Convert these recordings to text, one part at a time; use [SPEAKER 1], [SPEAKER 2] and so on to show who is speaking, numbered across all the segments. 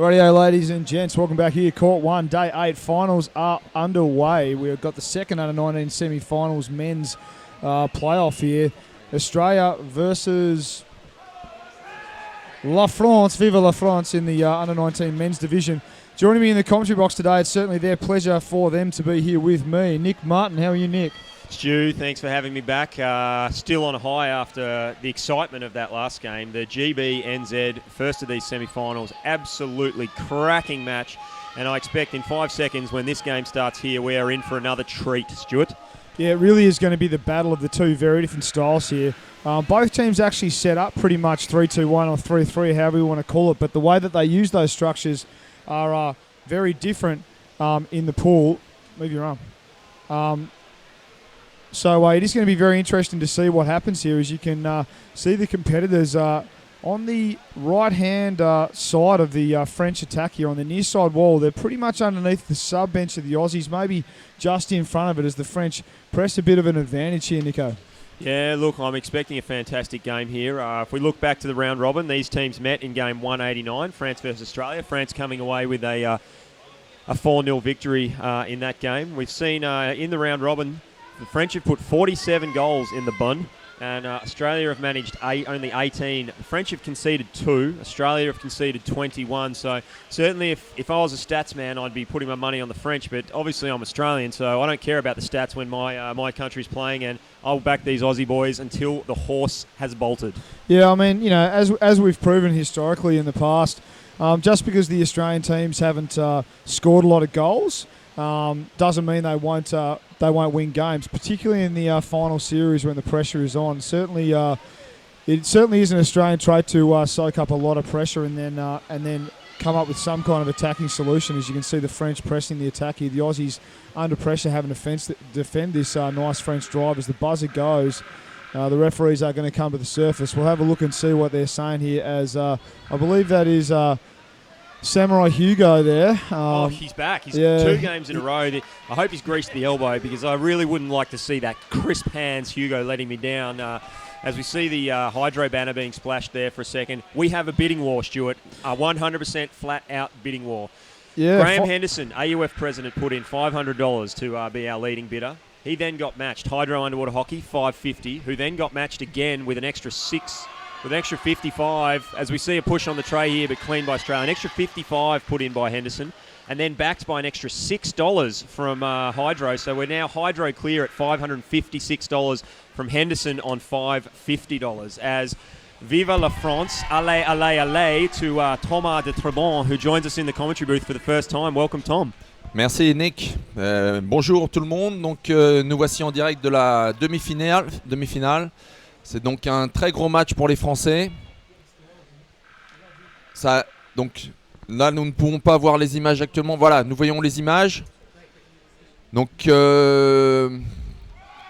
[SPEAKER 1] Radio, ladies and gents, welcome back here. Court 1, Day 8 finals are underway. We've got the second under-19 semi-finals men's playoff here. Australia versus La France, Viva La France in the under-19 men's division. Joining me in the commentary box today, it's certainly their pleasure for them to be here with me. Nick Martin, how are you, Nick?
[SPEAKER 2] Stu, thanks for having me back. Still on a high after the excitement of that last game. The GB-NZ, first of these semi-finals, absolutely cracking match. And I expect in 5 seconds when this game starts here, we are in for another treat, Stuart.
[SPEAKER 1] Yeah, it really is going to be the battle of the two very different styles here. Both teams actually set up pretty much 3-2-1 or 3-3, however you want to call it. But the way that they use those structures are very different in the pool. Move your arm. So it is going to be very interesting to see what happens here. As you can see, the competitors on the right-hand side of the French attack here on the near side wall. They're pretty much underneath the sub-bench of the Aussies, maybe just in front of it as the French press a bit of an advantage here, Nico.
[SPEAKER 2] Yeah, look, I'm expecting a fantastic game here. If we look back to the round robin, these teams met in game 189, France versus Australia. France coming away with a 4-0 victory in that game. We've seen in the round robin, the French have put 47 goals in the bun, and Australia have managed only 18. The French have conceded 2. Australia have conceded 21. So certainly if I was a stats man, I'd be putting my money on the French. But obviously I'm Australian, so I don't care about the stats when my country's playing, and I'll back these Aussie boys until the horse has bolted.
[SPEAKER 1] Yeah, I mean, you know, as we've proven historically in the past, just because the Australian teams haven't scored a lot of goals doesn't mean they won't win games, particularly in the final series when the pressure is on. Certainly, it certainly is an Australian trait to soak up a lot of pressure and then come up with some kind of attacking solution. As you can see, the French pressing the attack here. The Aussies under pressure having to defend this nice French drive. As the buzzer goes, the referees are going to come to the surface. We'll have a look and see what they're saying here, as I believe that is Samurai Hugo there.
[SPEAKER 2] He's back. He's 2 games in a row. I hope he's greased the elbow, because I really wouldn't like to see that crisp hands Hugo letting me down. As we see the hydro banner being splashed there for a second, we have a bidding war, Stuart. A 100% flat-out bidding war.
[SPEAKER 1] Yeah,
[SPEAKER 2] Graham Henderson, AUF president, put in $500 to be our leading bidder. He then got matched. Hydro Underwater Hockey, $550, who then got matched again with an extra 6. With an extra 55, as we see a push on the tray here, but clean by Australia. An extra 55 put in by Henderson, and then backed by an extra $6 from Hydro. So we're now Hydro clear at $556 from Henderson on $550. As Viva la France, allez, allez, allez, to Thomas de Trebon, who joins us in the commentary booth for the first time. Welcome, Tom.
[SPEAKER 3] Merci Nick. Bonjour tout le monde. Donc nous voici en direct de la demi-finale. C'est donc un très gros match pour les Français. Donc là, nous ne pouvons pas voir les images actuellement. Voilà, nous voyons les images. Donc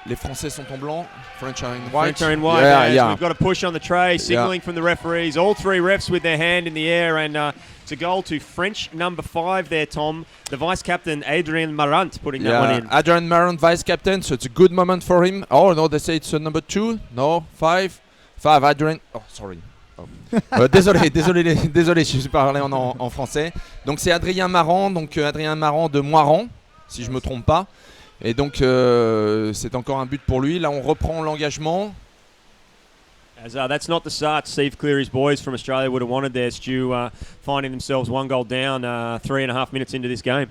[SPEAKER 3] les Français sont en blanc. French are in white.
[SPEAKER 2] French are in white. Yeah. We've got a push on the tray, signalling from the referees. All 3 refs with their hand in the air, and it's a goal to French number 5 there, Tom. The vice-captain, Adrien Marant, putting that one in.
[SPEAKER 3] Adrien Marant, vice-captain, so it's a good moment for him. Oh, no, they say it's number 2. No, 5. 5, Adrien. Oh, sorry. Oh. Désolé, je suis parlé en français. Donc c'est Adrien Marant, Adrien Marant de Moiran, si je ne me trompe pas. Et donc c'est encore un but pour lui. Là, on reprend l'engagement.
[SPEAKER 2] As that's not the start Steve Cleary's boys from Australia would have wanted there, Stu, finding themselves 1 goal down 3.5 minutes into this game.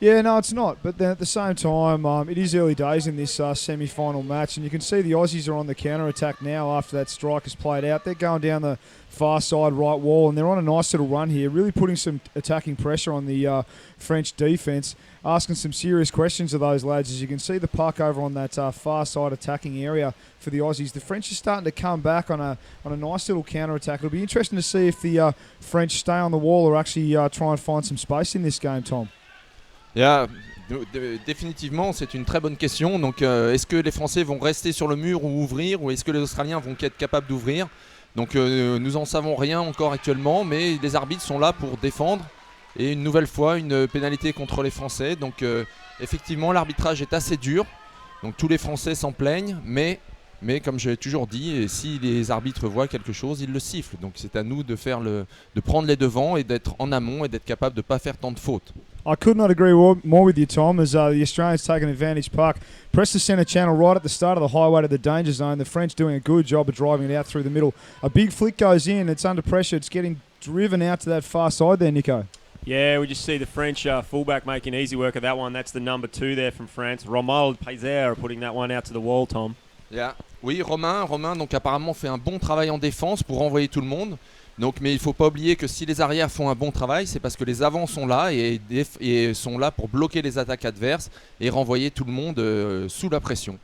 [SPEAKER 1] Yeah, no, it's not. But then at the same time, it is early days in this semi-final match, and you can see the Aussies are on the counter-attack now after that strike has played out. They're going down the far side right wall, and they're on a nice little run here, really putting some attacking pressure on the French defence, asking some serious questions of those lads. As you can see the puck over on that far side attacking area for the Aussies. The French are starting to come back on a nice little counter-attack. It'll be interesting to see if the French stay on the wall or actually try and find some space in this game, Tom.
[SPEAKER 3] Yeah, définitivement, c'est une très bonne question. Donc, est-ce que les Français vont rester sur le mur ou ouvrir, ou est-ce que les Australiens vont être capables d'ouvrir? Donc, nous en savons rien encore actuellement, mais les arbitres sont là pour défendre. Et une nouvelle fois, une pénalité contre les Français. Donc, effectivement, l'arbitrage est assez dur. Donc, tous les Français s'en plaignent, mais Mais comme je l'ai toujours dit, si les arbitres voient quelque chose, ils le sifflent. Donc c'est à nous de prendre les devants et d'être en amont et d'être capable de ne pas faire tant de fautes.
[SPEAKER 1] I could not agree more with you, Tom, as the Australians taking advantage puck. Press the centre channel right at the start of the highway to the danger zone. The French doing a good job of driving it out through the middle. A big flick goes in. It's under pressure. It's getting driven out to that far side there, Nico.
[SPEAKER 2] Yeah, we just see the French fullback making easy work of that one. That's the number 2 there from France. Romuald Paiser putting that one out to the wall, Tom.
[SPEAKER 3] Yeah. Oui, Romain donc apparemment fait un bon travail en défense pour renvoyer tout le monde. Donc, mais il ne faut pas oublier que si les arrières font un bon travail, c'est parce que les avants sont là et sont là pour bloquer les attaques adverses et renvoyer tout le monde sous la pression.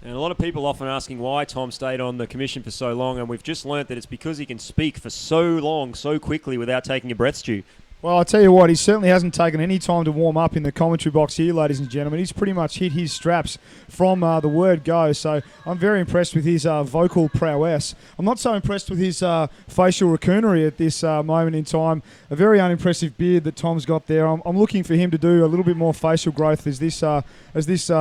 [SPEAKER 2] And a lot of people often asking why Tom stayed on the commission for so long, and we've just learnt that it's because he can speak for so long, so quickly without taking a breath, Stu.
[SPEAKER 1] Well, I'll tell you what, he certainly hasn't taken any time to warm up in the commentary box here, ladies and gentlemen. He's pretty much hit his straps from the word go, so I'm very impressed with his vocal prowess. I'm not so impressed with his facial racoonery at this moment in time. A very unimpressive beard that Tom's got there. I'm looking for him to do a little bit more facial growth as this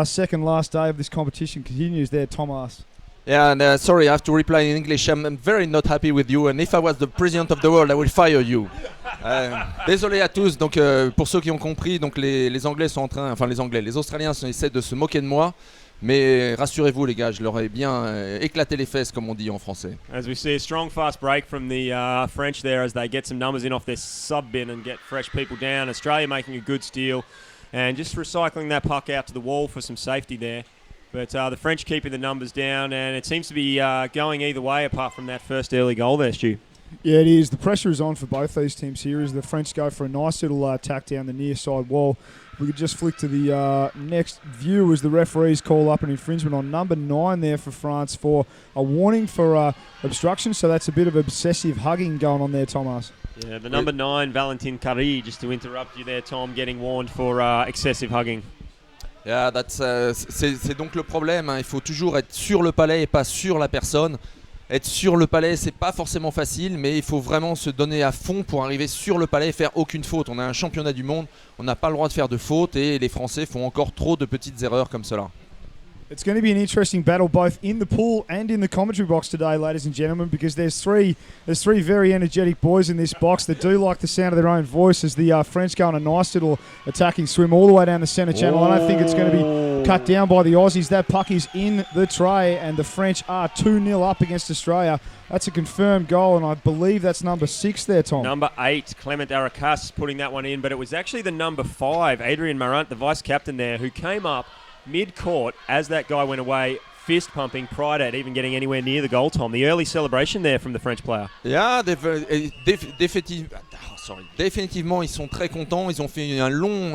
[SPEAKER 1] second last day of this competition continues there, Tom asks.
[SPEAKER 3] Yeah, and sorry, I have to reply in English. I'm very not happy with you, and if I was the president of the world, I would fire you. Désolé à tous. Donc, pour ceux qui ont compris, donc les Anglais sont en train, enfin les Australiens essaient de se moquer de moi, mais rassurez-vous les gars, je leur ai bien éclaté les fesses comme on dit en français.
[SPEAKER 2] As we see a strong fast break from the French there as they get some numbers in off their sub bin and get fresh people down. Australia making a good steal and just recycling that puck out to the wall for some safety there. But the French keeping the numbers down, and it seems to be going either way apart from that first early goal there, Stu.
[SPEAKER 1] Yeah, it is. The pressure is on for both these teams here as the French go for a nice little attack down the near side wall. We could just flick to the next view as the referees call up an infringement on number 9 there for France for a warning for obstruction. So that's a bit of obsessive hugging going on there, Thomas.
[SPEAKER 2] Yeah, the number 9, Valentin Carré, just to interrupt you there, Tom, getting warned for excessive hugging.
[SPEAKER 3] Yeah, c'est donc le problème, hein. Il faut toujours être sur le palais et pas sur la personne. Être sur le palais, c'est pas forcément facile, mais il faut vraiment se donner à fond pour arriver sur le palais et faire aucune faute. On a un championnat du monde, on n'a pas le droit de faire de faute et les Français font encore trop de petites erreurs comme cela.
[SPEAKER 1] It's going to be an interesting battle both in the pool and in the commentary box today, ladies and gentlemen, because there's three very energetic boys in this box that do like the sound of their own voice as the French go on a nice little attacking swim all the way down the centre channel. I don't think it's going to be cut down by the Aussies. That puck is in the tray and the French are 2-0 up against Australia. That's a confirmed goal, and I believe that's number 6 there, Tom.
[SPEAKER 2] Number 8, Clement Aracas putting that one in, but it was actually the number 5, Adrian Marant, the vice-captain there, who came up mid-court as that guy went away, fist pumping prior to even getting anywhere near the goal, Tom. The early celebration there from the French player.
[SPEAKER 3] Yeah, définitivement, ils sont très contents. Ils ont fait un long,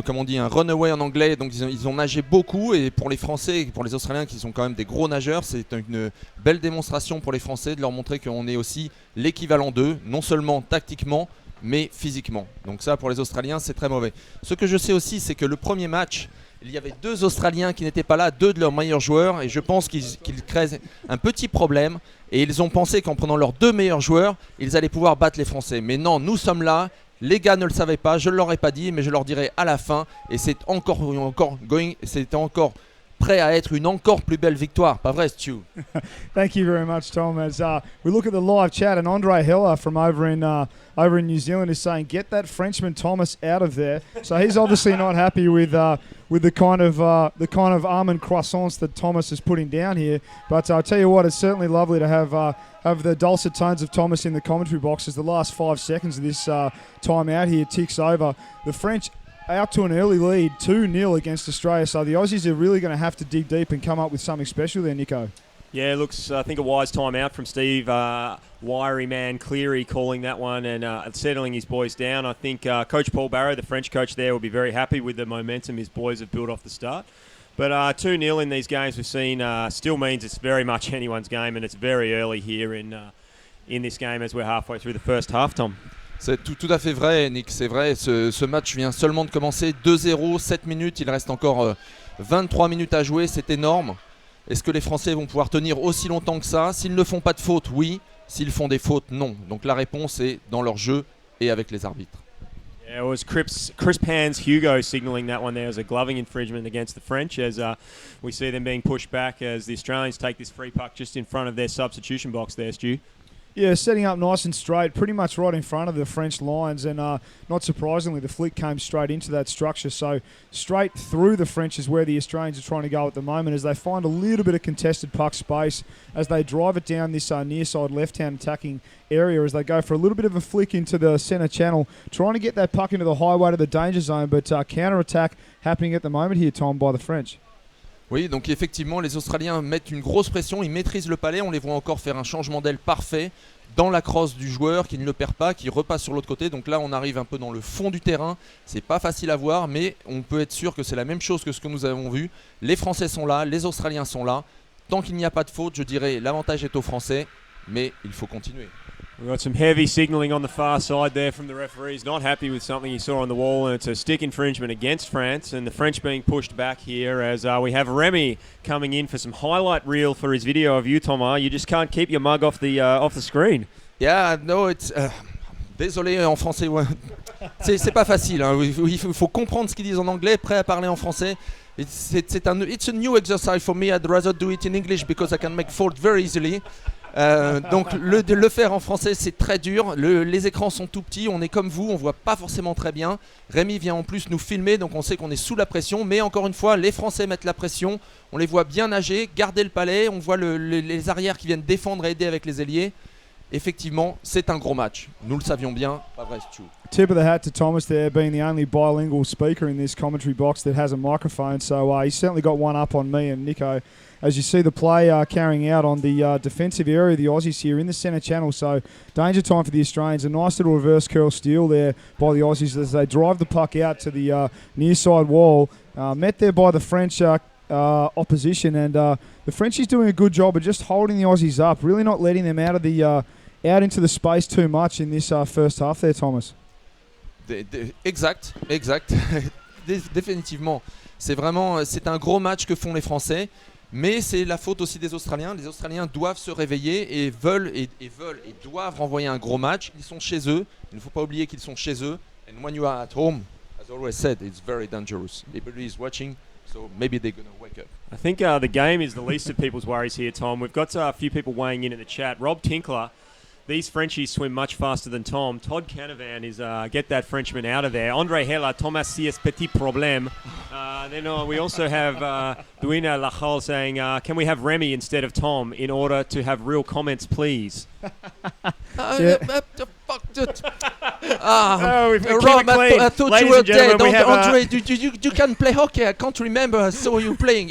[SPEAKER 3] comment on dit, un runaway en anglais. Donc ils ont nagé beaucoup. Et pour les Français, pour les Australiens qui sont quand même des gros nageurs, c'est une belle démonstration pour les Français de leur montrer qu'on est aussi l'équivalent d'eux, non seulement tactiquement, mais physiquement. Donc ça, pour les Australiens, c'est très mauvais. Ce que je sais aussi, c'est que le premier match, il y avait 2 Australiens qui n'étaient pas là, 2 de leurs meilleurs joueurs, et je pense qu'ils créent un petit problème, et ils ont pensé qu'en prenant leurs 2 meilleurs joueurs, ils allaient pouvoir battre les Français. Mais non, nous sommes là, les gars ne le savaient pas, je ne leur ai pas dit, mais je leur dirai à la fin, et c'est encore prêt à être une encore plus belle victoire, pas vrai, Stu?
[SPEAKER 1] Thank you very much, Tom. As we look at the live chat, and Andre Heller from over in New Zealand is saying, "Get that Frenchman Thomas out of there." So he's obviously not happy with the kind of almond croissants that Thomas is putting down here. But I'll tell you what, it's certainly lovely to have the dulcet tones of Thomas in the commentary box as the last 5 seconds of this time out here ticks over. The French out to an early lead, 2-0 against Australia. So the Aussies are really going to have to dig deep and come up with something special there, Nico.
[SPEAKER 2] Yeah, looks, I think, a wise time out from Steve. Wiry man Cleary calling that one and settling his boys down. I think Coach Paul Barrow, the French coach there, will be very happy with the momentum his boys have built off the start. But 2-0 in these games we've seen still means it's very much anyone's game, and it's very early here in this game as we're halfway through the first half, Tom.
[SPEAKER 3] C'est tout à fait vrai, Nick, c'est vrai. Ce match vient seulement de commencer, 2-0, 7 minutes, il reste encore 23 minutes à jouer, c'est énorme. Est-ce que les Français vont pouvoir tenir aussi longtemps que ça? S'ils ne font pas de fautes, oui. S'ils font des fautes, non. Donc la réponse est dans leur jeu et avec les arbitres.
[SPEAKER 2] Yeah, it was Chris Pan's Hugo signalling that one there as a gloving infringement against the French, as we see them being pushed back as the Australians take this free puck just in front of their substitution box there, Stu.
[SPEAKER 1] Yeah, setting up nice and straight, pretty much right in front of the French lines, and not surprisingly, the flick came straight into that structure. So straight through the French is where the Australians are trying to go at the moment, as they find a little bit of contested puck space as they drive it down this near side left-hand attacking area, as they go for a little bit of a flick into the centre channel, trying to get that puck into the highway to the danger zone, but counter-attack happening at the moment here, Tom, by the French.
[SPEAKER 3] Oui, donc effectivement, les Australiens mettent une grosse pression, ils maîtrisent le palais, on les voit encore faire un changement d'aile parfait dans la crosse du joueur qui ne le perd pas, qui repasse sur l'autre côté. Donc là, on arrive un peu dans le fond du terrain, c'est pas facile à voir, mais on peut être sûr que c'est la même chose que ce que nous avons vu. Les Français sont là, les Australiens sont là. Tant qu'il n'y a pas de faute, je dirais l'avantage est aux Français, mais il faut continuer.
[SPEAKER 2] We've got some heavy signalling on the far side there from the referees. Not happy with something he saw on the wall, and it's a stick infringement against France, and the French being pushed back here as we have Remy coming in for some highlight reel for his video of you, Thomas. You just can't keep your mug off the screen.
[SPEAKER 3] Yeah, no, it's... désolé en français, ouais. C'est pas facile, hein. Il faut comprendre ce qu'ils disent en anglais, prêt à parler en français. It's a new exercise for me. I'd rather do it in English because I can make fault very easily. Donc le faire en français c'est très dur, les écrans sont tout petits, on est comme vous, on voit pas forcément très bien. Rémi vient en plus nous filmer, donc on sait qu'on est sous la pression, mais encore une fois les Français mettent la pression, on les voit bien nager, garder le palais, on voit les arrières qui viennent défendre et aider avec les ailiers. Effectivement c'est un gros match, nous le savions bien, pas vrai Stu?
[SPEAKER 1] Tip of the hat to Thomas there, being the only bilingual speaker in this commentary box that has a microphone, so he's certainly got one up on me and Nico. As you see the play carrying out on the defensive area of the Aussies here in the centre channel. So danger time for the Australians. A nice little reverse curl steal there by the Aussies as they drive the puck out to the near side wall. Met there by the French opposition, and the Frenchies doing a good job of just holding the Aussies up, really not letting them out of the out into the space too much in this first half there, Thomas.
[SPEAKER 3] Exact. Définitivement. C'est un gros match que font les Français. Mais c'est la faute aussi des Australiens. Les Australiens doivent se réveiller et veulent et doivent renvoyer un gros match. Ils sont chez eux. Il ne faut pas oublier qu'ils sont chez eux. And when you are at home, as always said, it's very dangerous. Everybody is watching, so maybe they're going to wake up.
[SPEAKER 2] I think the game is the least of people's worries here, Tom. We've got a few people weighing in the chat. Rob Tinkler. These Frenchies swim much faster than Tom. Todd Canavan is get that Frenchman out of there. Andre Heller, Thomas CS petit problème. Then we also have Duina Lachol saying, can we have Remy instead of Tom in order to have real comments, please?
[SPEAKER 3] I thought you were dead. Andre, you can play hockey. I can't remember. I saw you playing.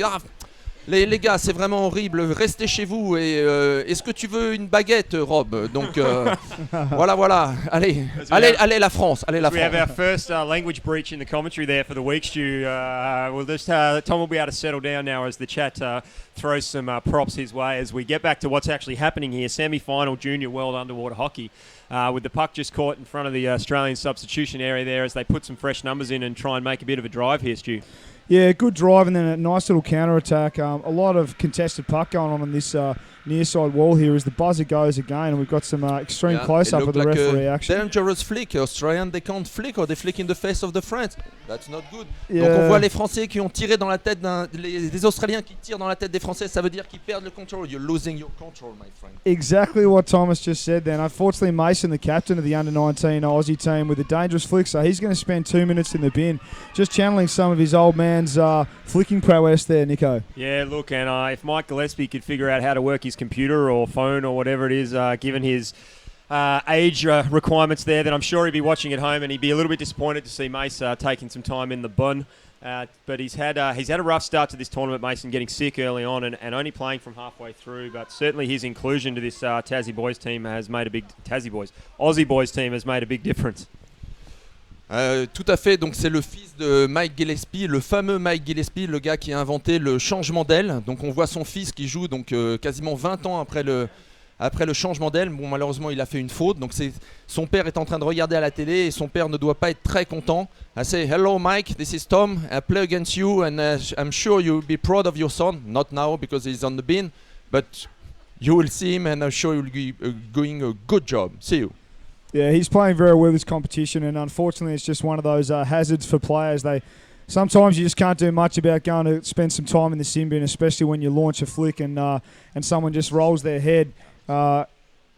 [SPEAKER 3] Les gars, c'est vraiment horrible. Restez chez vous. Et est-ce que tu veux une baguette, Rob? Donc voilà. Allez la France. Allez la France.
[SPEAKER 2] We have our first language breach in the commentary there for the week, Stu. We'll just Tom will be able to settle down now as the chat throws some props his way as we get back to what's actually happening here. Semi-final Junior World Underwater Hockey. With the puck just caught in front of the Australian substitution area there as they put some fresh numbers in and try and make a bit of a drive here, Stu.
[SPEAKER 1] Yeah, good drive and then a nice little counter-attack. A lot of contested puck going on this near side wall here as the buzzer goes again, and we've got some extreme close-up of the referee action.
[SPEAKER 3] Dangerous flick. Australian, they can't flick or they flick in the face of the French. That's not good.
[SPEAKER 1] Yeah.
[SPEAKER 3] Donc on voit les Français qui ont tiré dans la tête les Australiens qui tirent dans la tête des Français, ça veut dire qu'ils perdent le control. You're losing your control, my friend.
[SPEAKER 1] Exactly what Thomas just said then. Unfortunately, Mason, the captain of the under-19 Aussie team, with a dangerous flick, so he's going to spend 2 minutes in the bin, just channeling some of his old man's flicking prowess there, Nico.
[SPEAKER 2] Yeah, look, and if Mike Gillespie could figure out how to work his computer or phone or whatever it is, given his age requirements there, then I'm sure he'd be watching at home and he'd be a little bit disappointed to see Mace taking some time in the bun. But he's had a rough start to this tournament, Mason, getting sick early on and only playing from halfway through. But certainly his inclusion to this Aussie boys team has made a big difference.
[SPEAKER 3] Tout à fait, donc c'est le fils de Mike Gillespie, le fameux Mike Gillespie, le gars qui a inventé le changement d'aile. Donc on voit son fils qui joue donc quasiment 20 ans après le changement d'aile. Bon, malheureusement il a fait une faute, donc son père est en train de regarder à la télé et son père ne doit pas être très content. I say, hello Mike, this is Tom, I play against you and I'm sure you'll be proud of your son. Not now because he's on the bin, but you will see him and I'm sure you'll be doing a good job. See you.
[SPEAKER 1] Yeah, he's playing very well this competition, and unfortunately it's just one of those hazards for players. Sometimes you just can't do much about going to spend some time in the sin bin, especially when you launch a flick and someone just rolls their head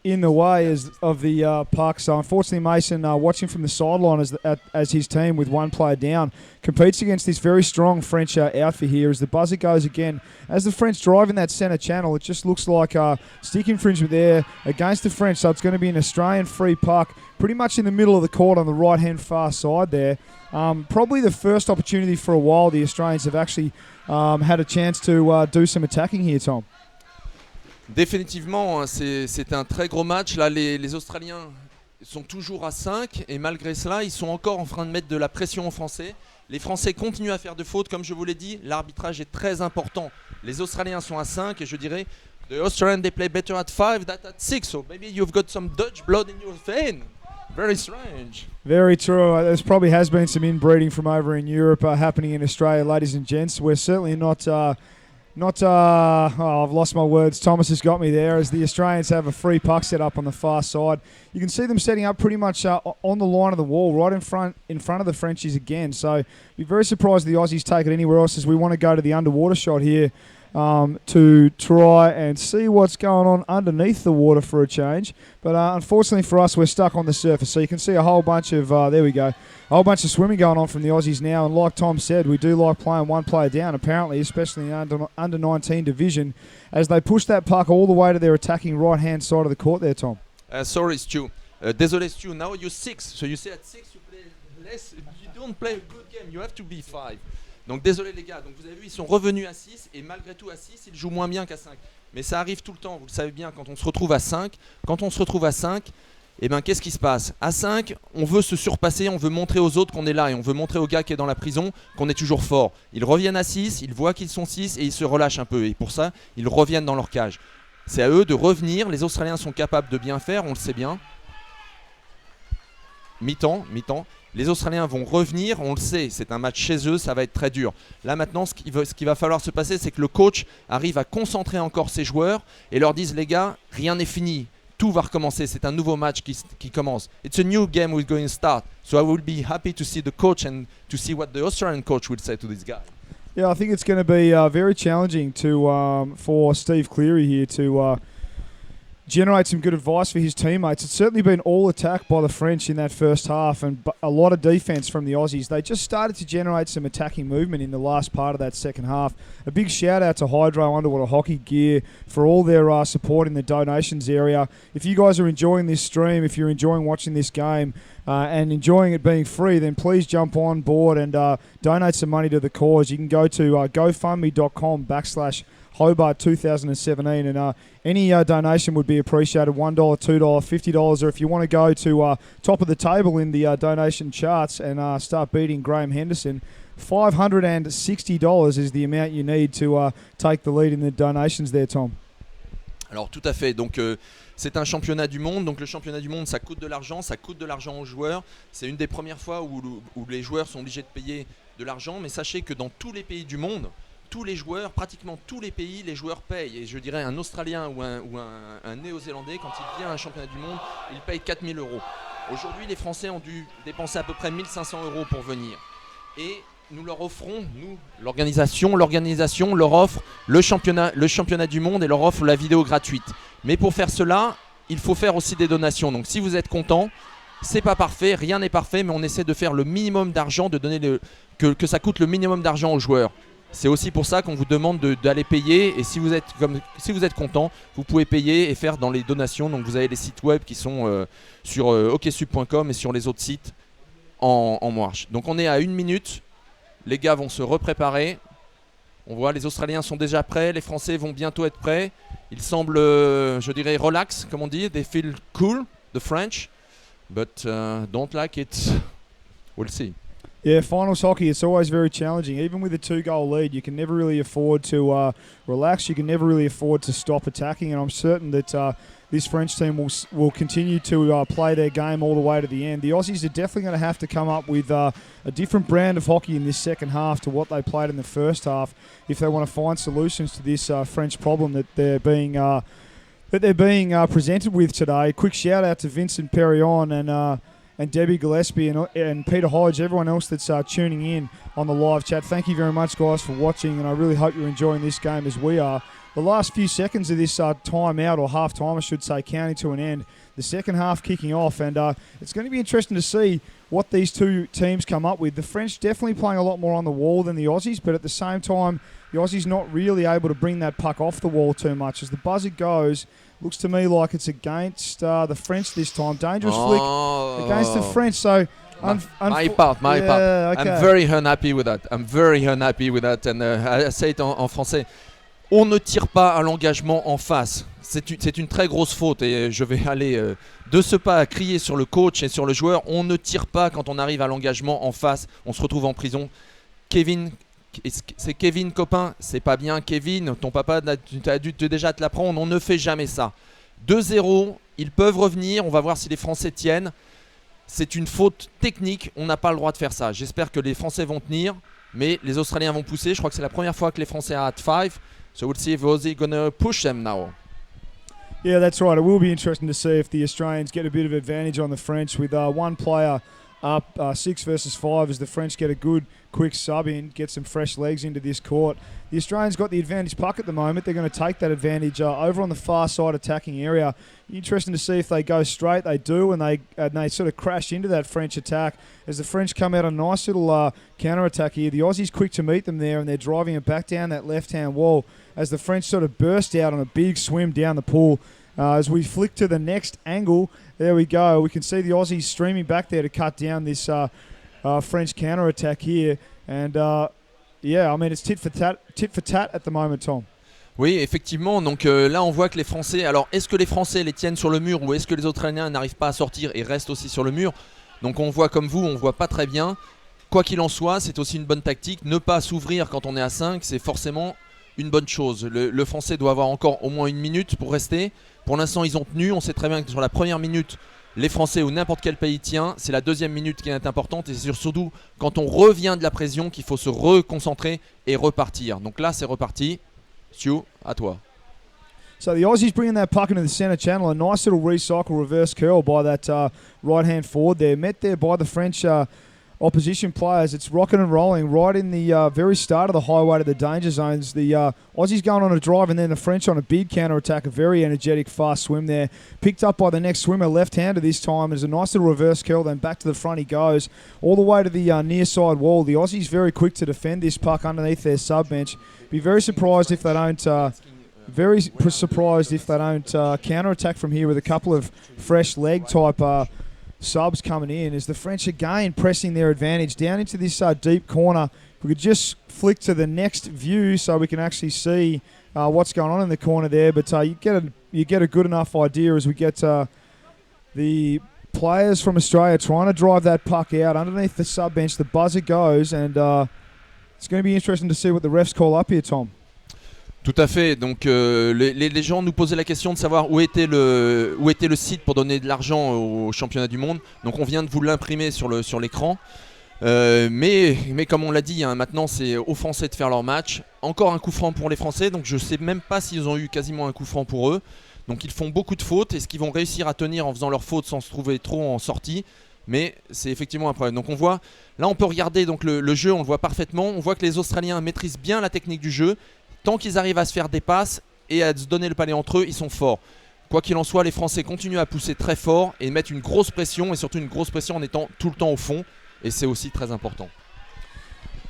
[SPEAKER 1] in the way of the puck. So unfortunately, Mason, watching from the sideline as his team with one player down, competes against this very strong French outfit here as the buzzer goes again. As the French drive in that centre channel, it just looks like stick infringement there against the French. So it's going to be an Australian free puck pretty much in the middle of the court on the right-hand far side there. Probably the first opportunity for a while the Australians have actually had a chance to do some attacking here, Tom.
[SPEAKER 3] Définitivement, c'est un très gros match. Là, les Australiens sont toujours à 5 et malgré cela, ils sont encore en train de mettre de la pression aux Français. Les Français continuent à faire de fautes, comme je vous l'ai dit. L'arbitrage est très important. Les Australiens sont à 5 et je dirais the Australians they play better at 5 than at 6. So maybe you've got some Dutch blood in your vein. Very strange.
[SPEAKER 1] Very true. There probably has been some inbreeding from over in Europe happening in Australia, ladies and gents. We're certainly not I've lost my words. Thomas has got me there as the Australians have a free puck set up on the far side. You can see them setting up pretty much on the line of the wall, right in front of the Frenchies again. So be very surprised the Aussies take it anywhere else as we want to go to the underwater shot here to try and see what's going on underneath the water for a change. But unfortunately for us, we're stuck on the surface. So you can see a whole bunch of, there we go, a whole bunch of swimming going on from the Aussies now. And like Tom said, we do like playing one player down, apparently, especially in the under-19 division, as they push that puck all the way to their attacking right-hand side of the court there, Tom.
[SPEAKER 3] Sorry, Stu. Désolé, Stu. Now you're 6. So you say at 6 you play less. You don't play a good game. You have to be 5. Donc désolé les gars, donc vous avez vu ils sont revenus à 6 et malgré tout à 6 ils jouent moins bien qu'à 5. Mais ça arrive tout le temps, vous le savez bien quand on se retrouve à 5. Quand on se retrouve à 5, eh ben qu'est-ce qui se passe? À 5, on veut se surpasser, on veut montrer aux autres qu'on est là et on veut montrer aux gars qui est dans la prison qu'on est toujours fort. Ils reviennent à 6, ils voient qu'ils sont 6 et ils se relâchent un peu et pour ça ils reviennent dans leur cage. C'est à eux de revenir, les Australiens sont capables de bien faire, on le sait bien. Mi-temps. Les Australiens vont revenir, on le sait, c'est un match chez eux, ça va être très dur. Là maintenant, ce qui va falloir se passer, c'est que le coach arrive à concentrer encore ses joueurs et leur dise les gars, rien n'est fini, tout va recommencer, c'est un nouveau match qui commence. It's a new game we're going to start. So I will be happy to see the coach and to see what the Australian coach will say to this guy.
[SPEAKER 1] Yeah, I think it's going to be very challenging for Steve Cleary here to generate some good advice for his teammates. It's certainly been all attack by the French in that first half and a lot of defence from the Aussies. They just started to generate some attacking movement in the last part of that second half. A big shout out to Hydro Underwater Hockey Gear for all their support in the donations area. If you guys are enjoying this stream, if you're enjoying watching this game and enjoying it being free, then please jump on board and donate some money to the cause. You can go to GoFundMe.com/Hobart 2017 and any donation would be appreciated. $1, $2, $50, or if you want to go to top of the table in the donation charts and start beating Graham Henderson, $560 is the amount you need to take the lead in the donations there, Tom.
[SPEAKER 3] Alors tout à fait, donc c'est un championnat du monde, donc le championnat du monde ça coûte de l'argent aux joueurs. C'est une des premières fois où les joueurs sont obligés de payer de l'argent, mais sachez que dans tous les pays du monde, tous les joueurs, pratiquement tous les pays, les joueurs payent. Et je dirais un Australien ou un Néo-Zélandais, quand il vient à un championnat du monde, il paye 4 000 €. Aujourd'hui, les Français ont dû dépenser à peu près 1 500 € pour venir. Et nous leur offrons, l'organisation leur offre le championnat du monde et leur offre la vidéo gratuite. Mais pour faire cela, il faut faire aussi des donations. Donc si vous êtes content, c'est pas parfait, rien n'est parfait, mais on essaie de faire le minimum d'argent, de donner que ça coûte le minimum d'argent aux joueurs. C'est aussi pour ça qu'on vous demande d'aller payer et si vous êtes content, vous pouvez payer et faire dans les donations. Donc vous avez les sites web qui sont sur hockeysub.com et sur les autres sites en marche. Donc on est à 1 minute, les gars vont se repréparer. On voit les Australiens sont déjà prêts, les Français vont bientôt être prêts. Ils semblent, je dirais, relax, comme on dit. They feel cool, the French, but don't like it. We'll see.
[SPEAKER 1] Yeah, finals hockey, it's always very challenging. Even with a 2-goal lead, you can never really afford to relax. You can never really afford to stop attacking. And I'm certain that this French team will continue to play their game all the way to the end. The Aussies are definitely going to have to come up with a different brand of hockey in this second half to what they played in the first half if they want to find solutions to this French problem that they're being that they're being presented with today. Quick shout out to Vincent Perrion and Debbie Gillespie and Peter Hodge, everyone else that's tuning in on the live chat. Thank you very much, guys, for watching, and I really hope you're enjoying this game as we are. The last few seconds of this time-out, or half-time, I should say, counting to an end. The second half kicking off, and it's going to be interesting to see what these two teams come up with. The French definitely playing a lot more on the wall than the Aussies, but at the same time, the Aussies not really able to bring that puck off the wall too much. As the buzzer goes, looks to me like it's against the French this time. Dangerous flick against the French. So
[SPEAKER 3] my part.
[SPEAKER 1] Okay.
[SPEAKER 3] I'm very unhappy with that. And I say it en français. On ne tire pas à l'engagement en face. C'est une très grosse faute et je vais aller de ce pas à crier sur le coach et sur le joueur. On ne tire pas quand on arrive à l'engagement en face. On se retrouve en prison. C'est Kevin, copain. C'est pas bien, Kevin. Ton papa a dû déjà te l'apprendre. On ne fait jamais ça. 2-0. Ils peuvent revenir. On va voir si les Français tiennent. C'est une faute technique. On n'a pas le droit de faire ça. J'espère que les Français vont tenir. Mais les Australiens vont pousser. Je crois que c'est la première fois que les Français are at 5. So we'll see if Aussie gonna push them now.
[SPEAKER 1] Yeah, that's right. It will be interesting to see if the Australians get a bit of advantage on the French with one player up 6 versus 5 as the French get a good quick sub in, get some fresh legs into this court. The Australians got the advantage puck at the moment. They're going to take that advantage over on the far side attacking area. Interesting to see if they go straight. They do, and they sort of crash into that French attack as the French come out a nice little counter-attack here. The Aussies quick to meet them there, and they're driving it back down that left-hand wall as the French sort of burst out on a big swim down the pool. As we flick to the next angle, there we go. We can see the Aussies streaming back there to cut down this French counter-attack here. And, yeah, I mean, it's tit for tat at the moment, Tom.
[SPEAKER 3] Oui, effectivement. Donc là, on voit que les Français... Alors, est-ce que les Français les tiennent sur le mur ou est-ce que les Australiens n'arrivent pas à sortir et restent aussi sur le mur? Donc, on voit comme vous, on voit pas très bien. Quoi qu'il en soit, c'est aussi une bonne tactique. Ne pas s'ouvrir quand on est à 5, c'est forcément une bonne chose. Le Français doit avoir encore au moins 1 minute pour rester. Pour l'instant, ils ont tenu. On sait très bien que sur la première minute, les Français ou n'importe quel pays tient. C'est la deuxième minute qui est importante. Et c'est surtout quand on revient de la pression qu'il faut se reconcentrer et repartir. Donc là, c'est reparti. Stu, à toi.
[SPEAKER 1] So the Aussies bringing that puck into the centre channel. A nice little recycle reverse curl by that right-hand forward there. Met there by the French opposition players. It's rocking and rolling right in the very start of the highway to the danger zones. The Aussies going on a drive and then the French on a big counter-attack. A very energetic, fast swim there. Picked up by the next swimmer, left-hander this time. There's a nice little reverse curl, then back to the front he goes. All the way to the near side wall. The Aussies very quick to defend this puck underneath their sub-bench. Be very surprised if they don't... counter-attack from here with a couple of fresh leg-type subs coming in as the French again pressing their advantage down into this deep corner. We could just flick to the next view so we can actually see what's going on in the corner there. But you get a good enough idea as we get the players from Australia trying to drive that puck out underneath the sub-bench. The buzzer goes and it's going to be interesting to see what the refs call up here, Tom.
[SPEAKER 3] Tout à fait. Donc les gens nous posaient la question de savoir où était le site pour donner de l'argent au championnat du monde. Donc on vient de vous l'imprimer sur l'écran. Mais comme on l'a dit, hein, maintenant c'est aux Français de faire leur match. Encore un coup franc pour les Français. Donc je ne sais même pas s'ils ont eu quasiment un coup franc pour eux. Donc ils font beaucoup de fautes. Est-ce qu'ils vont réussir à tenir en faisant leurs fautes sans se trouver trop en sortie? Mais c'est effectivement un problème. Donc on voit, là on peut regarder donc le jeu, on le voit parfaitement. On voit que les Australiens maîtrisent bien la technique du jeu. Tant qu'ils arrivent à se faire des passes et à se donner le palais entre eux, ils sont forts. Quoi qu'il en soit, les Français continuent à pousser très fort et mettre une grosse pression, et surtout une grosse pression en étant tout le temps au fond. Et c'est aussi très important.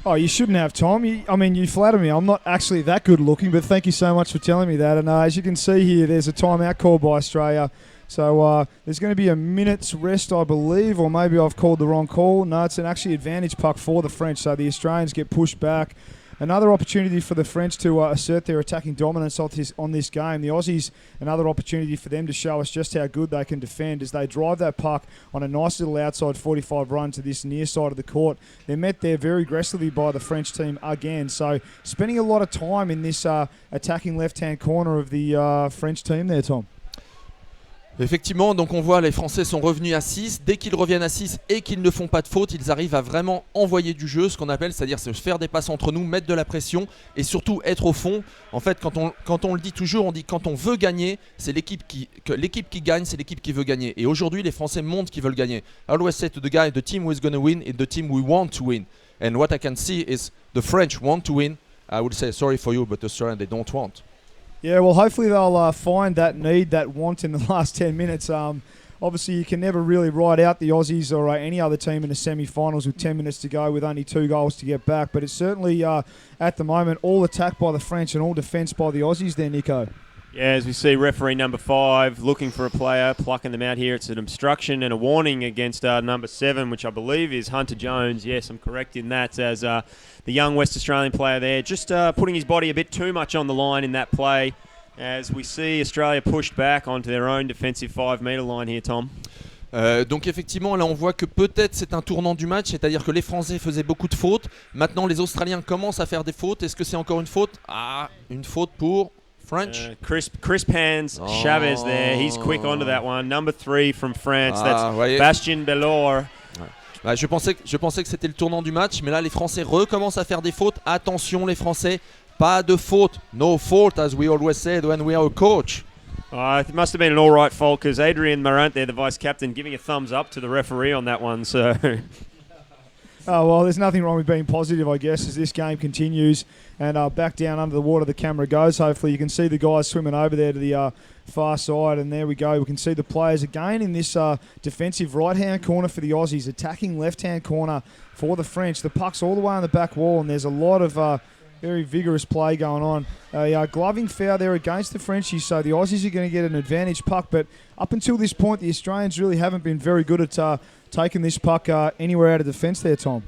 [SPEAKER 1] Oh, you shouldn't have, Tom. I mean, you flatter me. I'm not actually that good looking, but thank you so much for telling me that. And as you can see here, there's a timeout called by Australia. So there's going to be a minute's rest, I believe, or maybe I've called the wrong call. No, it's an actually advantage puck for the French. So the Australians get pushed back. Another opportunity for the French to assert their attacking dominance on this game. The Aussies, another opportunity for them to show us just how good they can defend as they drive that puck on a nice little outside 45 run to this near side of the court. They're met there very aggressively by the French team again. So spending a lot of time in this attacking left-hand corner of the French team there, Tom.
[SPEAKER 3] Effectivement, donc on voit les Français sont revenus à 6. Dès qu'ils reviennent à 6 et qu'ils ne font pas de faute, ils arrivent à vraiment envoyer du jeu, ce qu'on appelle, c'est-à-dire se faire des passes entre nous, mettre de la pression et surtout être au fond. En fait, quand on le dit toujours, on dit quand on veut gagner, c'est l'équipe qui gagne, c'est l'équipe qui veut gagner. Et aujourd'hui, les Français montrent qu'ils veulent gagner. I always say to the guy, the team who is going to win is the team we want to win. And what I can see is the French want to win. I would say sorry for you, but Australians, they don't want.
[SPEAKER 1] Yeah, well, hopefully they'll find that need, that want in the last 10 minutes. Obviously, you can never really ride out the Aussies or any other team in the semi-finals with 10 minutes to go with only 2 goals to get back. But it's certainly, at the moment, all attack by the French and all defence by the Aussies there, Nico.
[SPEAKER 2] Yeah, as we see referee number 5 looking for a player, plucking them out here. It's an obstruction and a warning against number 7, which I believe is Hunter Jones. Yes, I'm correct in that, as the young West Australian player there, just putting his body a bit too much on the line in that play, as we see Australia pushed back onto their own defensive 5-metre line here, Tom.
[SPEAKER 3] Donc effectivement là on voit que peut-être c'est un tournant du match, c'est-à-dire que les Français faisaient beaucoup de fautes, maintenant les Australiens commencent à faire des fautes. Est-ce que c'est encore une faute? Ah, une faute pour French.
[SPEAKER 2] Crisp hands, Chavez there, he's quick onto that one. Number 3 from France, that's
[SPEAKER 3] voyez.
[SPEAKER 2] Bastien Bellor.
[SPEAKER 3] Bah, je pensais que c'était le tournant du match, mais là les Français recommencent à faire des fautes. Attention les Français, pas de faute, no fault as we always said when we are a coach.
[SPEAKER 2] It must have been an all right fault, because Adrian Marant there, the vice captain, giving a thumbs up to the referee on that one. So,
[SPEAKER 1] oh, well, there's nothing wrong with being positive, I guess, as this game continues. And back down under the water the camera goes. Hopefully you can see the guys swimming over there to the far side. And there we go. We can see the players again in this defensive right-hand corner for the Aussies, attacking left-hand corner for the French. The puck's all the way on the back wall, and there's a lot of very vigorous play going on. A gloving foul there against the Frenchies, so the Aussies are going to get an advantage puck. But up until this point, the Australians really haven't been very good at taking this puck anywhere out of defence there, Tom.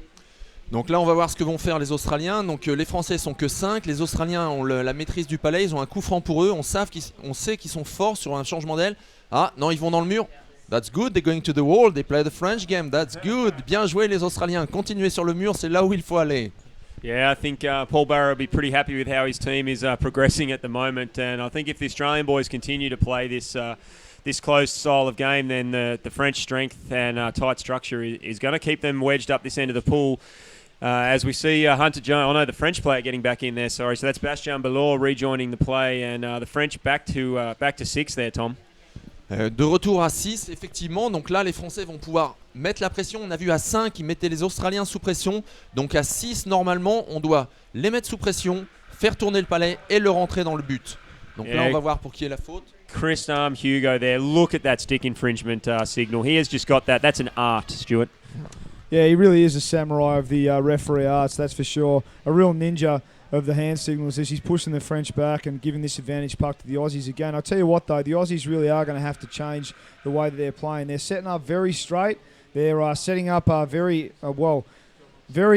[SPEAKER 3] Donc là on va voir ce que vont faire les Australiens. Donc les Français sont que 5, les Australiens ont la maîtrise du palais, ils ont un coup franc pour eux, on sait qu'ils sont forts sur un changement d'aile. Ah non, ils vont dans le mur. That's good, they're going to the wall, they play the French game, that's good. Bien joué les Australiens, continuez sur le mur, c'est là où il faut aller.
[SPEAKER 2] Yeah, I think Paul Barrow will be pretty happy with how his team is progressing at the moment, and I think if the Australian boys continue to play this close style of game, then the French strength and tight structure is going to keep them wedged up this end of the pool. As we see Hunter Jones, the French player getting back in there, sorry. So that's Bastien Bellor rejoining the play, and the French back to 6 there, Tom.
[SPEAKER 3] De retour à 6, effectivement. Donc là, les Français vont pouvoir mettre la pression. On a vu à 5, ils mettaient les Australiens sous pression. Donc à 6, normalement, on doit les mettre sous pression, faire tourner le palais et le rentrer dans le but. Donc là, on va voir pour qui est la faute.
[SPEAKER 2] Chris Hugo there. Look at that stick infringement signal. He has just got that. That's an art, Stuart.
[SPEAKER 1] Yeah, he really is a samurai of the referee arts, that's for sure. A real ninja of the hand signals as he's pushing the French back and giving this advantage puck to the Aussies again. I'll tell you what, though, the Aussies really are going to have to change the way that they're playing. They're setting up very straight. They're setting up very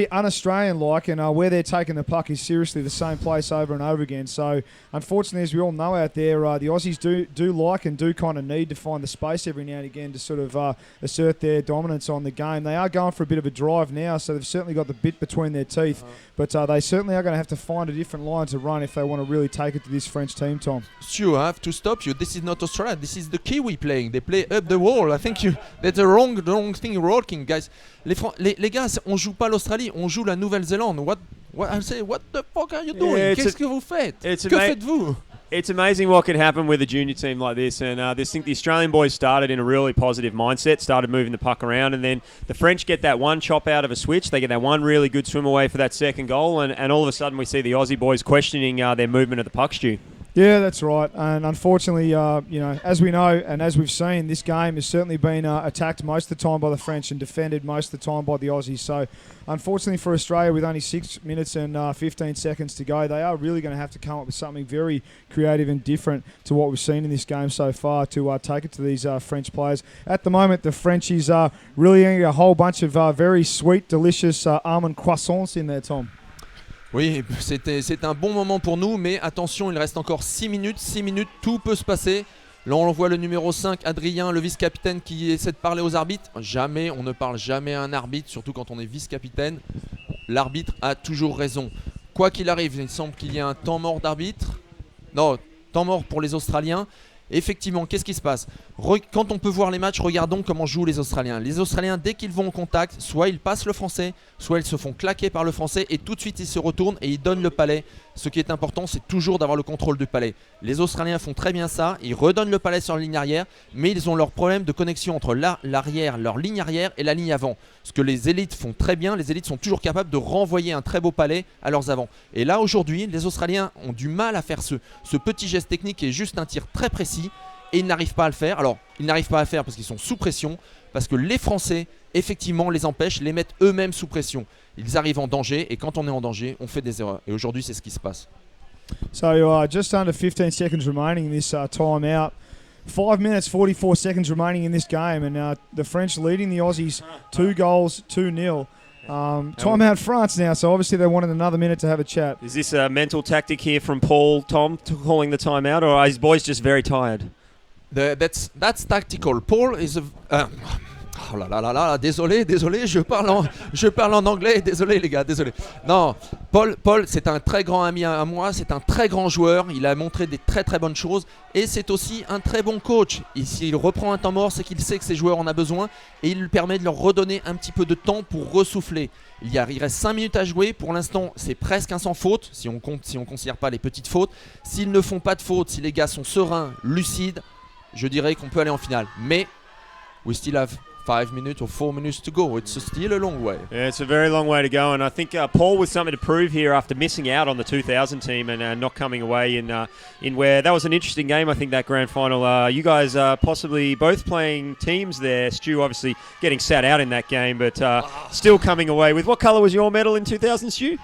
[SPEAKER 1] un-Australian-like, and where they're taking the puck is seriously the same place over and over again. So, unfortunately, as we all know out there, the Aussies do like and do kind of need to find the space every now and again to sort of assert their dominance on the game. They are going for a bit of a drive now, so they've certainly got the bit between their teeth. But they certainly are going to have to find a different line to run if they want to really take it to this French team, Tom.
[SPEAKER 3] Stu, I have to stop you. This is not Australia. This is the Kiwi playing. They play up the wall. I think that's the wrong thing working, guys. Les gars, on joue pas l'Australie, on joue la Nouvelle-Zélande. What the fuck are you doing?
[SPEAKER 2] Yeah,
[SPEAKER 3] Qu'est-ce que vous faites? Que faites-vous?
[SPEAKER 2] It's amazing what can happen with a junior team like this, and I think the Australian boys started in a really positive mindset, started moving the puck around, and then the French get that one chop out of a switch, they get that one really good swim away for that second goal, and all of a sudden we see the Aussie boys questioning their movement of the puck, Stu.
[SPEAKER 1] Yeah, that's right. And unfortunately, as we know and as we've seen, this game has certainly been attacked most of the time by the French and defended most of the time by the Aussies. So, unfortunately for Australia, with only 6 minutes and 15 seconds to go, they are really going to have to come up with something very creative and different to what we've seen in this game so far to take it to these French players. At the moment, the Frenchies are really eating a whole bunch of very sweet, delicious almond croissants in there, Tom.
[SPEAKER 3] Oui, c'est un bon moment pour nous, mais attention, il reste encore 6 minutes. 6 minutes, tout peut se passer. Là, on voit le numéro 5, Adrien, le vice-capitaine, qui essaie de parler aux arbitres. Jamais, on ne parle jamais à un arbitre, surtout quand on est vice-capitaine. L'arbitre a toujours raison. Quoi qu'il arrive, il semble qu'il y ait un temps mort d'arbitre. Non, temps mort pour les Australiens. Effectivement, qu'est-ce qui se passe? Quand on peut voir les matchs, regardons comment jouent les Australiens. Les Australiens, dès qu'ils vont en contact, soit ils passent le français, soit ils se font claquer par le français et tout de suite ils se retournent et ils donnent le palais. Ce qui est important, c'est toujours d'avoir le contrôle du palais. Les Australiens font très bien ça, ils redonnent le palais sur la ligne arrière, mais ils ont leur problème de connexion entre l'arrière, leur ligne arrière et la ligne avant. Ce que les élites font très bien, les élites sont toujours capables de renvoyer un très beau palais à leurs avants. Et là aujourd'hui, les Australiens ont du mal à faire ce petit geste technique qui est juste un tir très précis. Et ils n'arrivent pas à le faire. Alors, ils n'arrivent pas à le faire parce qu'ils sont sous pression, parce que les Français, effectivement, les empêchent, les mettent eux-mêmes sous pression. Ils arrivent en danger, et quand on est en danger, on fait des erreurs. Et aujourd'hui, c'est ce qui se passe.
[SPEAKER 1] So just under 15 seconds remaining in this timeout. 5 minutes, 44 seconds remaining in this game, and the French leading the Aussies 2 goals, 2-0. Timeout France now, so obviously they wanted another minute to have a chat.
[SPEAKER 2] Is this a mental tactic here from Paul, Tom, calling the timeout, or are his boys just very tired?
[SPEAKER 3] That's tactical. Paul is a... oh là là là là, désolé, je parle en anglais, désolé les gars, désolé. Non, Paul c'est un très grand ami à moi, c'est un très grand joueur, il a montré des très très bonnes choses et c'est aussi un très bon coach. Et s'il reprend un temps mort, c'est qu'il sait que ses joueurs en ont besoin et il lui permet de leur redonner un petit peu de temps pour ressouffler. Il reste 5 minutes à jouer, pour l'instant c'est presque un sans faute, si on considère pas les petites fautes. S'ils ne font pas de faute, si les gars sont sereins, lucides, je dirais qu'on peut aller en finale. Mais we still have 5 minutes or 4 minutes to go. It's still a long way.
[SPEAKER 2] Yeah, it's a very long way to go, and I think Paul with something to prove here after missing out on the 2000 team and not coming away in where that was an interesting game. I think that grand final. You guys possibly both playing teams there. Stu obviously getting sat out in that game, but still coming away with what colour was your medal in 2000, Stu?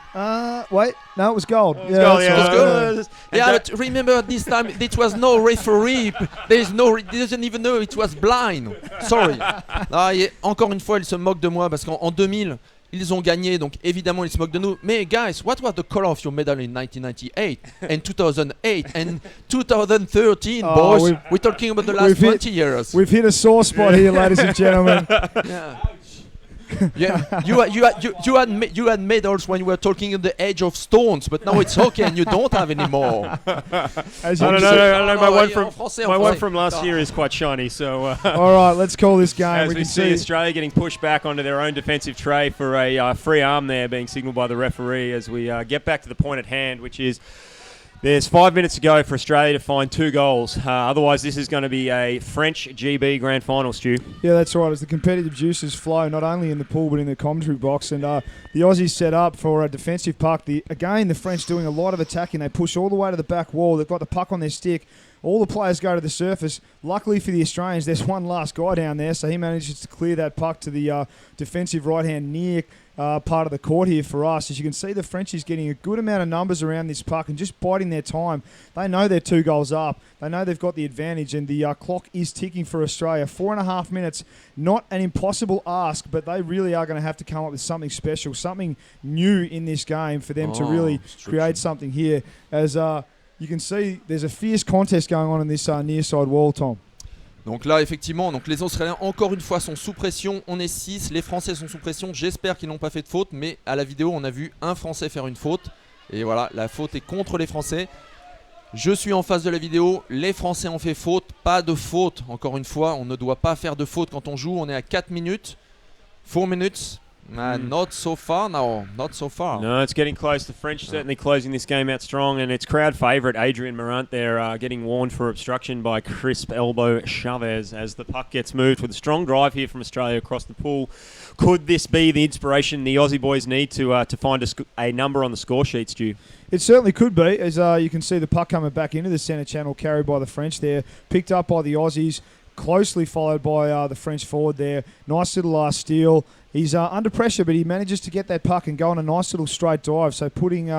[SPEAKER 1] Wait, no, it was gold.
[SPEAKER 2] It was gold, yeah.
[SPEAKER 3] It was gold. Yeah, but remember this time it was no referee. He doesn't even know it was blind. Sorry. Encore une fois, ils se moquent de moi parce qu'en 2000, ils ont gagné, donc évidemment, ils se moquent de nous. Mais guys, what was the color of your medal in 1998 and 2008 and 2013, boys? We're talking about the last 20 years.
[SPEAKER 1] We've hit a sore spot here, ladies and gentlemen.
[SPEAKER 3] Yeah. Yeah, you had medals when you were talking on the edge of stones, but now it's okay and you don't have any more.
[SPEAKER 2] I don't know. My one from last year is quite shiny. So
[SPEAKER 1] all right, let's call this game.
[SPEAKER 2] As we can see Australia getting pushed back onto their own defensive tray for a free arm there being signalled by the referee as we get back to the point at hand, which is there's 5 minutes to go for Australia to find 2 goals. Otherwise, this is going to be a French GB Grand Final, Stu.
[SPEAKER 1] Yeah, that's right. As the competitive juices flow, not only in the pool but in the commentary box. And the Aussies set up for a defensive puck. Again, the French doing a lot of attacking. They push all the way to the back wall. They've got the puck on their stick. All the players go to the surface. Luckily for the Australians, there's one last guy down there, so he manages to clear that puck to the defensive right-hand near part of the court here for us. As you can see, the Frenchies getting a good amount of numbers around this puck and just biding their time. They know they're 2 goals up. They know they've got the advantage, and the clock is ticking for Australia. 4.5 minutes, not an impossible ask, but they really are going to have to come up with something special, something new in this game for them to really create something here. As you can see, there's a fierce contest going on in this near side wall, Tom.
[SPEAKER 3] Donc là, effectivement, les Australiens, encore une fois, sont sous pression. On est 6, les Français sont sous pression. J'espère qu'ils n'ont pas fait de faute, mais à la vidéo, on a vu un Français faire une faute. Et voilà, la faute est contre les Français. Je suis en face de la vidéo. Les Français ont fait faute, pas de faute. Encore une fois, on ne doit pas faire de faute quand on joue. On est à 4 minutes. 4 minutes. Not so far now, not so far.
[SPEAKER 2] No, it's getting close. The French certainly closing this game out strong, and it's crowd favourite Adrian Morant there getting warned for obstruction by crisp elbow Chavez as the puck gets moved with a strong drive here from Australia across the pool. Could this be the inspiration the Aussie boys need to find a number on the score sheet, Stu?
[SPEAKER 1] It certainly could be, as you can see the puck coming back into the centre channel, carried by the French there, picked up by the Aussies, closely followed by the French forward there. Nice little steal. He's under pressure, but he manages to get that puck and go on a nice little straight dive. So putting,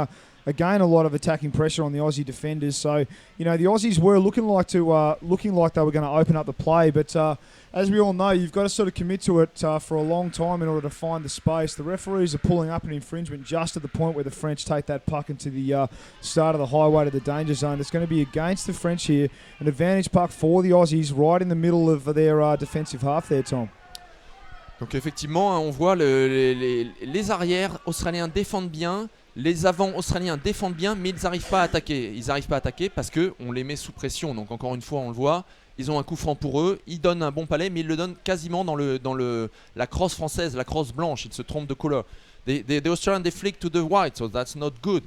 [SPEAKER 1] again, a lot of attacking pressure on the Aussie defenders. So, you know, the Aussies were looking like they were going to open up the play. But as we all know, you've got to sort of commit to it for a long time in order to find the space. The referees are pulling up an infringement just at the point where the French take that puck into the start of the highway to the danger zone. It's going to be against the French here. An advantage puck for the Aussies right in the middle of their defensive half there, Tom.
[SPEAKER 3] Donc effectivement, on voit les arrières australiens défendent bien. Les avants australiens défendent bien, mais ils n'arrivent pas à attaquer. Ils n'arrivent pas à attaquer parce qu'on les met sous pression. Donc encore une fois, on le voit, ils ont un coup franc pour eux. Ils donnent un bon palais, mais ils le donnent quasiment dans la crosse française, la crosse blanche. Ils se trompent de couleur. The Australians, they flick to the white, so that's not good.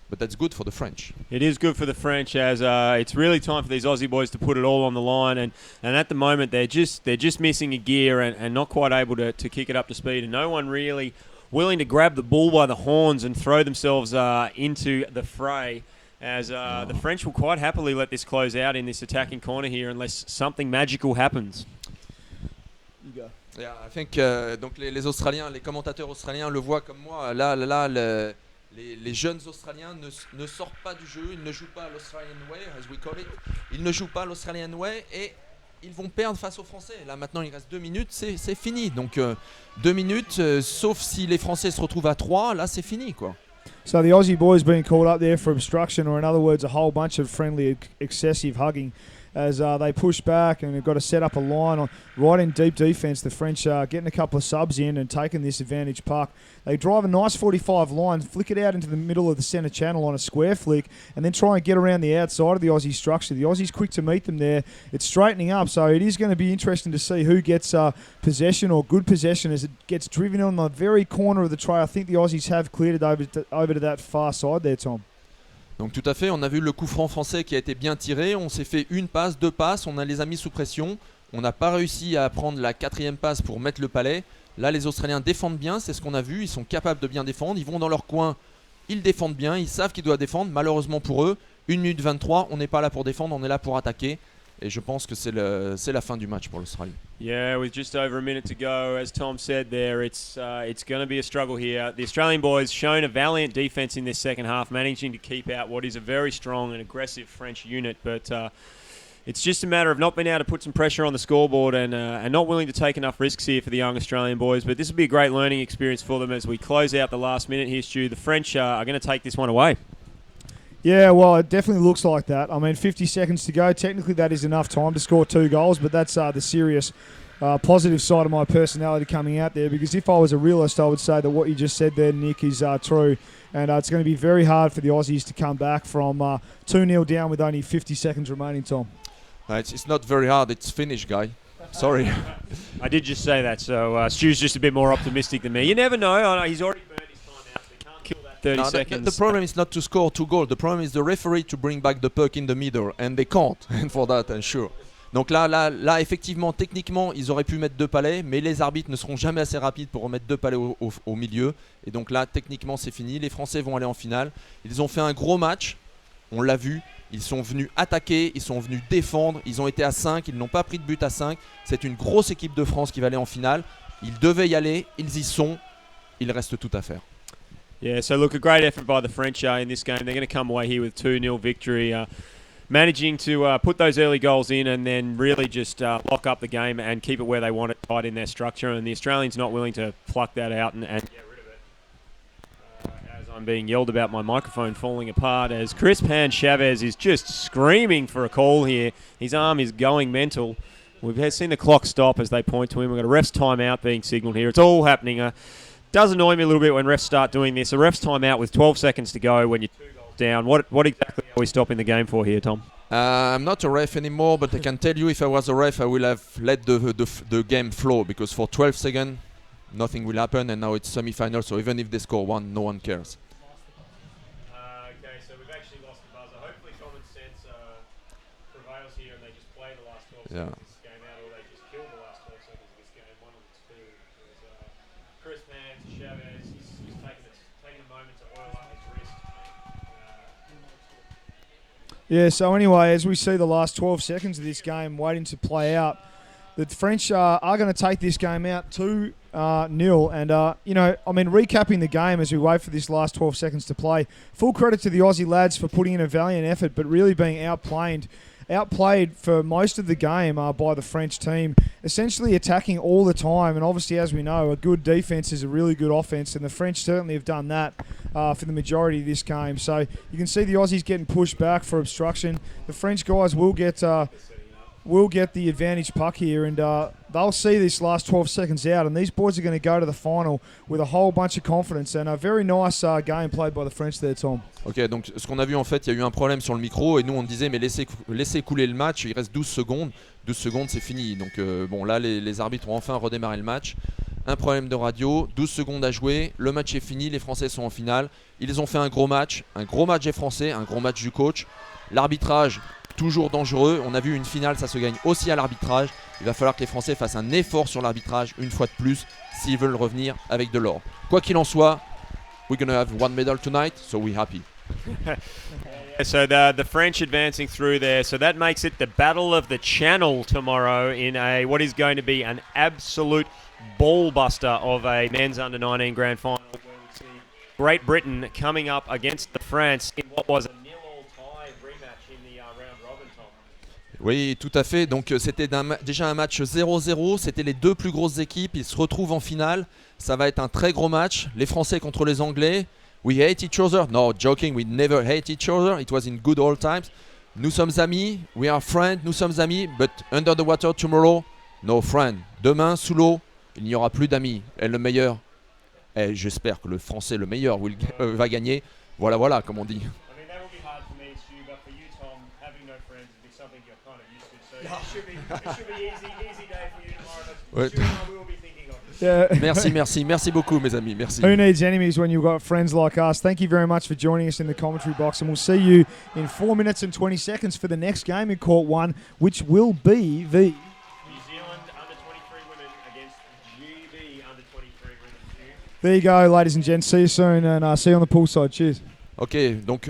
[SPEAKER 3] But that's good for the French.
[SPEAKER 2] It is good for the French, as it's really time for these Aussie boys to put it all on the line, and at the moment they're just missing a gear and not quite able to kick it up to speed, and no one really willing to grab the bull by the horns and throw themselves into the fray, as the French will quite happily let this close out in this attacking corner here unless something magical happens.
[SPEAKER 1] You go.
[SPEAKER 3] Yeah, I think donc les Australiens, les commentateurs australiens le voient comme moi. Les jeunes Australiens ne sortent pas du jeu, ils ne jouent pas l'Australian Way, as we call it. Ils ne jouent pas l'Australian Way et ils vont perdre face aux Français. Là maintenant il reste 2 minutes, c'est fini. Donc 2 minutes, sauf si les Français se retrouvent à 3, là c'est fini quoi.
[SPEAKER 1] So the Aussie boys being called up there for obstruction, or in other words, a whole bunch of friendly excessive hugging, as they push back and they've got to set up a line right in deep defence. The French are getting a couple of subs in and taking this advantage puck. They drive a nice 45 line, flick it out into the middle of the centre channel on a square flick, and then try and get around the outside of the Aussie structure. The Aussies quick to meet them there. It's straightening up, so it is going to be interesting to see who gets possession or good possession as it gets driven on the very corner of the tray. I think the Aussies have cleared it over to that far side there, Tom.
[SPEAKER 3] Donc tout à fait, on a vu le coup franc français qui a été bien tiré, on s'est fait une passe, 2 passes, on les a mis sous pression, on n'a pas réussi à prendre la 4e passe pour mettre le palais. Là les Australiens défendent bien, c'est ce qu'on a vu, ils sont capables de bien défendre, ils vont dans leur coin, ils défendent bien, ils savent qu'ils doivent défendre, malheureusement pour eux, 1 minute 23, on n'est pas là pour défendre, on est là pour attaquer. Et je pense que c'est la fin du match pour l'Australie.
[SPEAKER 2] Yeah, with just over a minute to go, as Tom said there, it's going to be a struggle here. The Australian boys shown a valiant defence in this second half, managing to keep out what is a very strong and aggressive French unit, but it's just a matter of not being able to put some pressure on the scoreboard and not willing to take enough risks here for the young Australian boys. But this will be a great learning experience for them as we close out the last minute here, Stu. The French are going to take this one away.
[SPEAKER 1] Yeah, well, it definitely looks like that. I mean, 50 seconds to go. Technically, that is enough time to score 2 goals, but that's the serious positive side of my personality coming out there, because if I was a realist, I would say that what you just said there, Nick, is true. And it's going to be very hard for the Aussies to come back from 2-0 down with only 50 seconds remaining, Tom.
[SPEAKER 3] It's not very hard, it's finished, guy. Sorry.
[SPEAKER 2] I did just say that, so Stu's just a bit more optimistic than me. You never know. I know he's already burnt his time out, so they can't kill that 30 seconds.
[SPEAKER 3] The problem is not to score 2 goals. The problem is the referee to bring back the puck in the middle, and they can't. And for that, I'm sure. Donc là, effectivement, techniquement, ils auraient pu mettre 2 palais, mais les arbitres ne seront jamais assez rapides pour remettre 2 palais au milieu. Et donc là, techniquement, c'est fini. Les Français vont aller en finale. Ils ont fait un gros match. On l'a vu. Ils sont venus attaquer, ils sont venus défendre. Ils ont été à 5, ils n'ont pas pris de but à 5. C'est une grosse équipe de France qui va aller en finale. Ils devaient y aller, ils y sont. Il reste tout à faire.
[SPEAKER 2] Yeah, so look, a great effort by the French in this game. They're going to come away here with 2-0 victory. Managing to put those early goals in and then really just lock up the game and keep it where they want it, tight in their structure. And the Australians not willing to pluck that out and get rid of it. As I'm being yelled about, my microphone falling apart, as Chris Chavez is just screaming for a call here. His arm is going mental. We've seen the clock stop as they point to him. We've got a ref's timeout being signalled here. It's all happening. Does annoy me a little bit when refs start doing this. A ref's timeout with 12 seconds to go when you're 2 goals down. What exactly are we stopping the game for here, Tom?
[SPEAKER 3] I'm not a ref anymore, but I can tell you if I was a ref, I will have let the game flow, because for 12 seconds, nothing will happen, and now it's semi-final, so even if they score 1, no one cares.
[SPEAKER 2] Okay, so we've actually lost the buzzer. Hopefully common sense prevails here and they just play the last 12 seconds of this game out, or they just kill the last 12 seconds of this game. One of the two. Chris Chavez, he's taking a moment to oil up his wrist.
[SPEAKER 1] Yeah, so anyway, as we see the last 12 seconds of this game waiting to play out, the French are going to take this game out 2-0. And, recapping the game as we wait for this last 12 seconds to play, full credit to the Aussie lads for putting in a valiant effort, but really being outplayed for most of the game by the French team, essentially attacking all the time. And obviously, as we know, a good defence is a really good offence, and the French certainly have done that for the majority of this game. So you can see the Aussies getting pushed back for obstruction. The French guys will get will get the advantage puck here, and they'll see this last 12 seconds out, and these boys are going to go to the final with a whole bunch of confidence, and a very nice game played by the French there, Tom.
[SPEAKER 3] Ok, donc ce qu'on a vu en fait, il y a eu un problème sur le micro et nous on disait mais laissez couler le match, il reste 12 secondes, 12 secondes c'est fini. Donc bon là les arbitres ont enfin redémarré le match. Un problème de radio, 12 secondes à jouer, le match est fini, les Français sont en finale. Ils ont fait un gros match des Français, un gros match du coach. L'arbitrage, toujours dangereux, on a vu une finale, ça se gagne aussi à l'arbitrage. Il va falloir que les Français fassent un effort sur l'arbitrage une fois de plus s'ils veulent revenir avec de l'or. Quoi qu'il en soit, we're gonna have one medal tonight, so we're happy.
[SPEAKER 2] So the French advancing through there, so that makes it the Battle of the Channel tomorrow in what is going to be an absolute ball buster of a men's under-19 grand final. Where we see Great Britain coming up against the France in what was a nil-all tie rematch in the round robin, Tom.
[SPEAKER 3] Oui, tout à fait. Donc c'était déjà un match 0-0. C'était les deux plus grosses équipes. Ils se retrouvent en finale. Ça va être un très gros match. Les Français contre les Anglais. We hate each other. No, joking. We never hate each other. It was in good old times. Nous sommes amis. We are friends. Nous sommes amis. But under the water tomorrow, no friend. Demain, sous l'eau, il n'y aura plus d'amis. Et le meilleur, et j'espère que le Français, le meilleur, va gagner. Voilà, voilà, comme on dit. Ouais. Merci beaucoup mes amis, merci.
[SPEAKER 1] Who needs enemies when you've got friends like us? Thank you very much for joining us in the commentary box, and we'll see you in 4 minutes and 20 seconds for the next game in Court 1, which will be the
[SPEAKER 2] New Zealand under-23 women against GB under-23 women.
[SPEAKER 1] There you go, ladies and gents. See you soon, and see you on the poolside. Cheers.
[SPEAKER 3] Ok, donc